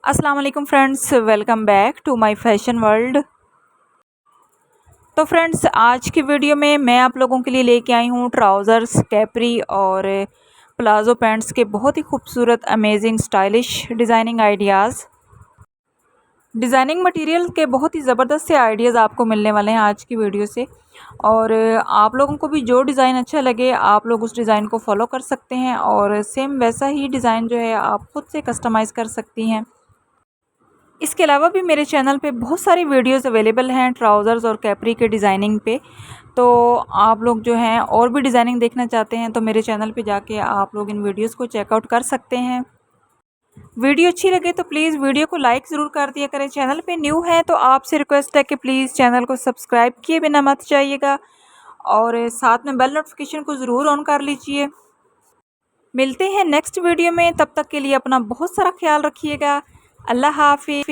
अस्सलाम वालेकुम friends, welcome back to my fashion world. तो फ्रेंड्स, आज की वीडियो में मैं आप लोगों के लिए लेके आई हूँ ट्राउज़र्स, कैपरी और प्लाज़ो पैंट्स के बहुत ही खूबसूरत, amazing, stylish designing ideas. Designing material के बहुत ही ज़बरदस्त से आइडियाज़ आपको मिलने वाले हैं आज की वीडियो से। और आप लोगों को भी जो डिज़ाइन अच्छा लगे आप लोग उस डिज़ाइन को फॉलो कर सकते हैं और सेम वैसा ही डिज़ाइन जो है आप खुद से कस्टमाइज़ कर सकती हैं। इसके अलावा भी मेरे चैनल पे बहुत सारी वीडियोस अवेलेबल हैं ट्राउज़र्स और कैपरी के डिज़ाइनिंग पे। तो आप लोग जो हैं और भी डिज़ाइनिंग देखना चाहते हैं तो मेरे चैनल पे जाके आप लोग इन वीडियोस को चेकआउट कर सकते हैं। वीडियो अच्छी लगे तो प्लीज़ वीडियो को लाइक ज़रूर कर दिया करें। चैनल पे न्यू है तो आपसे रिक्वेस्ट है कि प्लीज़ चैनल को सब्सक्राइब किए बिना मत जाइएगा और साथ में बेल नोटिफिकेशन को ज़रूर ऑन कर लीजिए। मिलते हैं नेक्स्ट वीडियो में, तब तक के लिए अपना बहुत सारा ख्याल रखिएगा। अल्लाह हाफिज़।